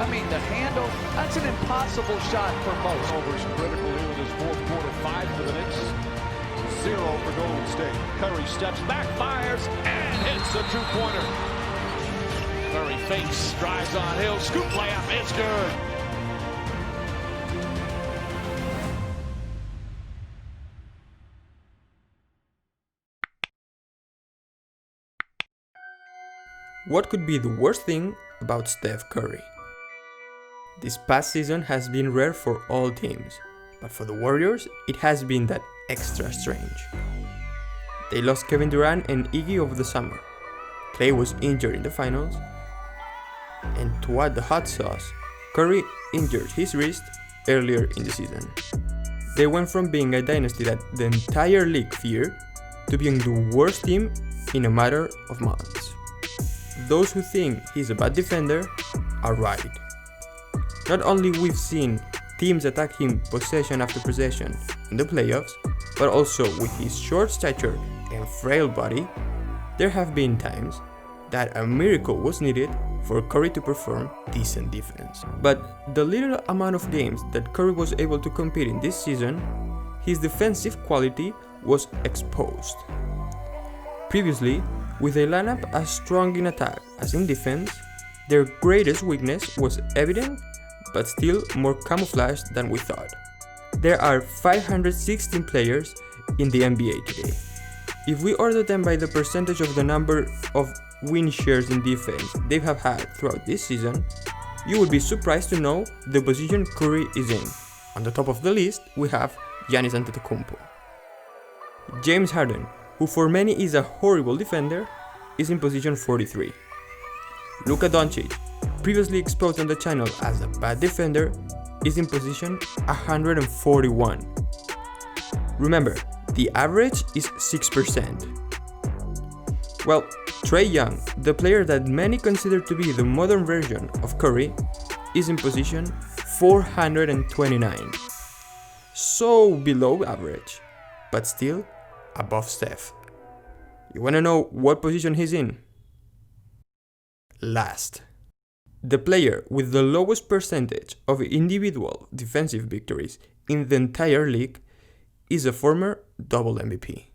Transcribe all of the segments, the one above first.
I mean, the handle, that's an impossible shot for most. Turnovers critical here in this fourth quarter. 5 minutes, 0 for Golden State. Curry steps back, fires, and hits a two-pointer. Curry fakes, drives on Hill, scoop layup, it's good. What could be the worst thing about Steph Curry? This past season has been rare for all teams, but for the Warriors, it has been that extra strange. They lost Kevin Durant and Iggy over the summer. Klay was injured in the finals, and to add the hot sauce, Curry injured his wrist earlier in the season. They went from being a dynasty that the entire league feared to being the worst team in a matter of months. Those who think he's a bad defender are right. Not only we've seen teams attack him possession after possession in the playoffs, but also with his short stature and frail body, there have been times that a miracle was needed for Curry to perform decent defense. But the little amount of games that Curry was able to compete in this season, his defensive quality was exposed. Previously, with a lineup as strong in attack as in defense, their greatest weakness was evident but still more camouflaged than we thought. There are 516 players in the NBA today. If we order them by the percentage of the number of win shares in defense they have had throughout this season, you would be surprised to know the position Curry is in. On the top of the list, we have Giannis Antetokounmpo. James Harden, who for many is a horrible defender, is in position 43. Luka Doncic, previously exposed on the channel as a bad defender, is in position 141. Remember, the average is 6%. Well, Trae Young, the player that many consider to be the modern version of Curry, is in position 429. So below average, but still above Steph. You wanna know what position he's in? Last. The player with the lowest percentage of individual defensive victories in the entire league is a former double MVP.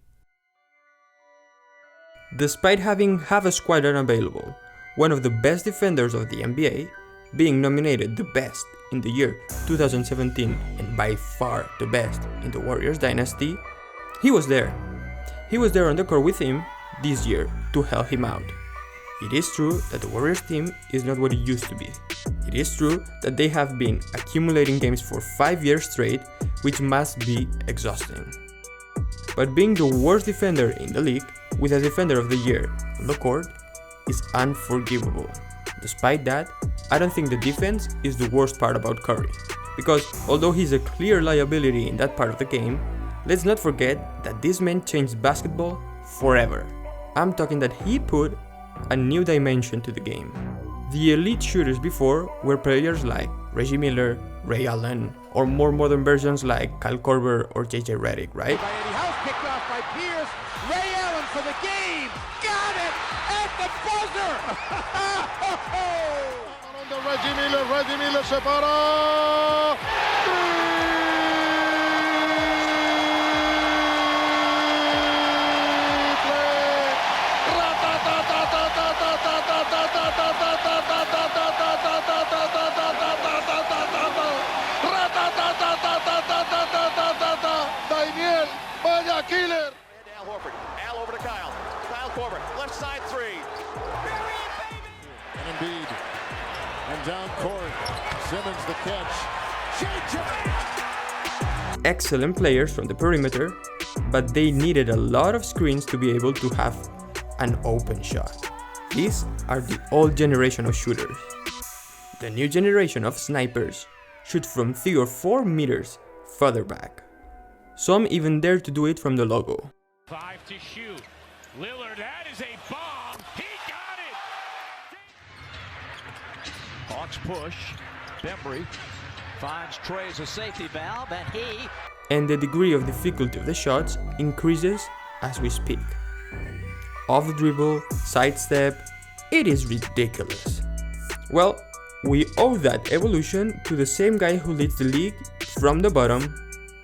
Despite having half a squad unavailable, one of the best defenders of the NBA, being nominated the best in the year 2017 and by far the best in the Warriors dynasty, he was there. He was there on the court with him this year to help him out. It is true that the Warriors team is not what it used to be. It is true that they have been accumulating games for 5 years straight, which must be exhausting. But being the worst defender in the league, with a defender of the year on the court, is unforgivable. Despite that, I don't think the defense is the worst part about Curry, because although he's a clear liability in that part of the game, let's not forget that this man changed basketball forever. I'm talking that he put a new dimension to the game. The elite shooters before were players like Reggie Miller, Ray Allen, or more modern versions like Kyle Korver or JJ Redick, right? Kicked off by Pierce. Ray Allen for the game. Got it at the buzzer. Reggie Miller se para. Daniel, vaya killer. Al Horford, Al over to Kyle. Kyle Korver, left side three. And Embiid, and down court, Simmons the catch. Excellent players from the perimeter, but they needed a lot of screens to be able to have an open shot. These are the old generation of shooters. The new generation of snipers shoot from 3 or 4 meters further back. Some even dare to do it from the logo. 5 to shoot. Lillard, that is a bomb. He got it. Hawks push. Bembry finds Trae as a safety valve, and And the degree of difficulty of the shots increases as we speak. Off the dribble, sidestep, it is ridiculous. Well, We owe that evolution to the same guy who leads the league from the bottom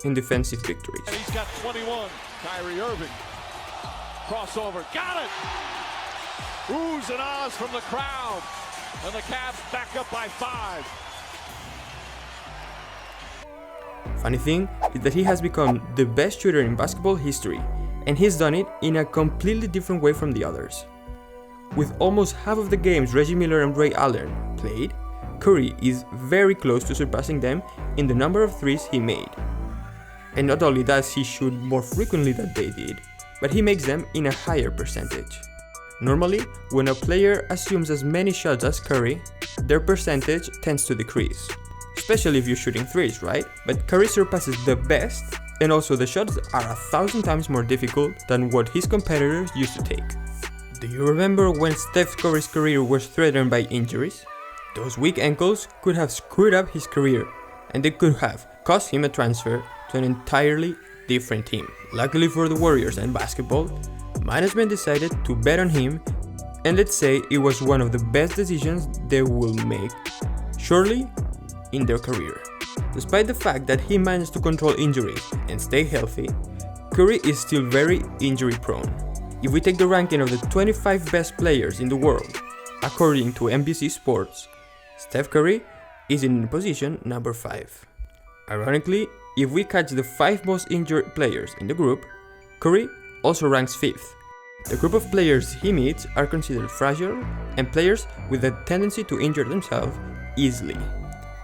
in defensive victories. And he's got 21. Kyrie Irving. Crossover. Got it! Oohs and ahs from the crowd. And the Cavs back up by 5. Funny thing is that he has become the best shooter in basketball history, and he's done it in a completely different way from the others. With almost half of the games Reggie Miller and Ray Allen played, Curry is very close to surpassing them in the number of threes he made. And not only does he shoot more frequently than they did, but he makes them in a higher percentage. Normally, when a player assumes as many shots as Curry, their percentage tends to decrease. Especially if you're shooting threes, right? But Curry surpasses the best, and also the shots are 1,000 times more difficult than what his competitors used to take. Do you remember when Steph Curry's career was threatened by injuries? Those weak ankles could have screwed up his career, and they could have cost him a transfer to an entirely different team. Luckily for the Warriors and basketball, management decided to bet on him, and let's say it was one of the best decisions they will make, surely, in their career. Despite the fact that he managed to control injuries and stay healthy, Curry is still very injury prone. If we take the ranking of the 25 best players in the world, according to NBC Sports, Steph Curry is in position number 5. Ironically, if we catch the 5 most injured players in the group, Curry also ranks 5th. The group of players he meets are considered fragile and players with a tendency to injure themselves easily.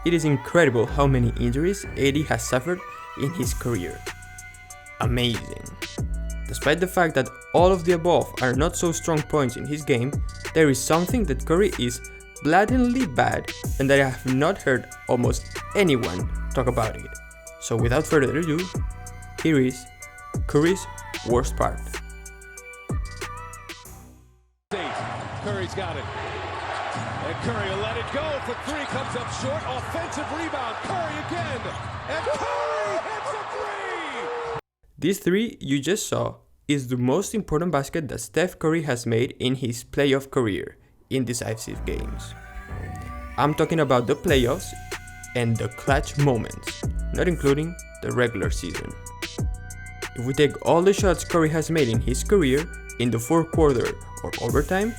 It is incredible how many injuries AD has suffered in his career. Amazing. Despite the fact that all of the above are not so strong points in his game, there is something that Curry is blatantly bad and that I have not heard almost anyone talk about it. So without further ado, here is Curry's worst part. Curry's got it. And Curry will let it go for 3, comes up short, offensive rebound, Curry again, and Curry hits a 3! This 3 you just saw is the most important basket that Steph Curry has made in his playoff career in decisive games. I'm talking about the playoffs and the clutch moments, not including the regular season. If we take all the shots Curry has made in his career in the fourth quarter or overtime,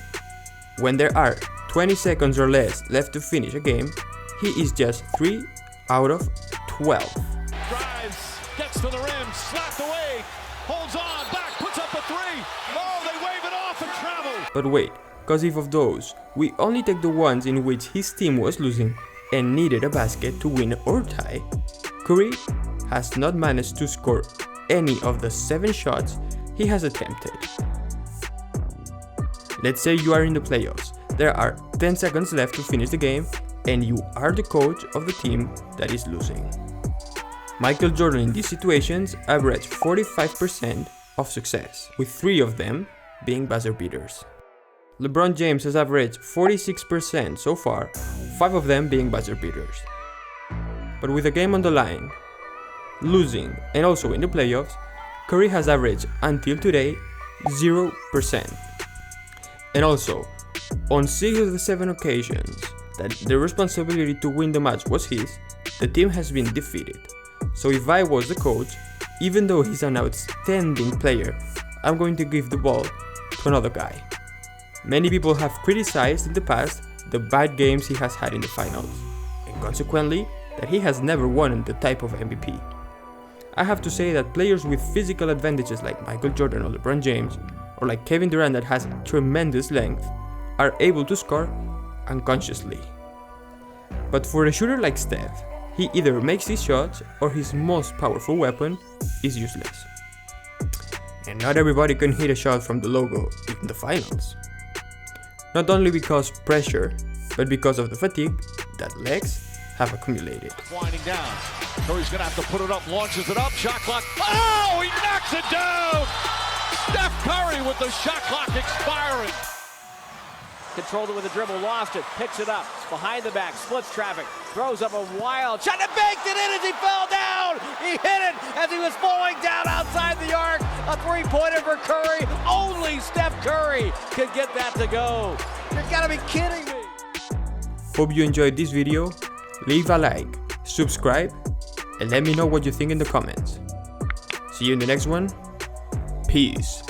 when there are 20 seconds or less left to finish a game, he is just 3 out of 12. Drives, gets to the rim, slapped away, holds on, back, puts up a 3. Oh, they wave it off and travel. But wait, cause if of those, we only take the ones in which his team was losing and needed a basket to win or tie, Curry has not managed to score any of the 7 shots he has attempted. Let's say you are in the playoffs, there are 10 seconds left to finish the game, and you are the coach of the team that is losing. Michael Jordan in these situations averaged 45% of success, with 3 of them being buzzer beaters. LeBron James has averaged 46% so far, 5 of them being buzzer beaters. But with a game on the line, losing, and also in the playoffs, Curry has averaged, until today, 0%. And also, on 6 of the 7 occasions that the responsibility to win the match was his, the team has been defeated. So if I was the coach, even though he's an outstanding player, I'm going to give the ball to another guy. Many people have criticized in the past the bad games he has had in the finals, and consequently, that he has never won the type of MVP. I have to say that players with physical advantages like Michael Jordan or LeBron James, or like Kevin Durant that has tremendous length, are able to score unconsciously. But for a shooter like Steph, he either makes his shots or his most powerful weapon is useless. And not everybody can hit a shot from the logo in the finals. Not only because pressure, but because of the fatigue that legs have accumulated. Winding down. Curry's gonna have to put it up, launches it up, shot clock. Oh, he knocks it down! Steph Curry with the shot clock expiring. Controlled it with a dribble, lost it, picks it up, behind the back, splits traffic, throws up a wild shot and banked it in as he fell down! He hit it as he was falling down outside the arc. A 3-pointer for Curry. Only Steph Curry could get that to go. You've got to be kidding me. Hope you enjoyed this video. Leave a like, subscribe, and let me know what you think in the comments. See you in the next one. Peace.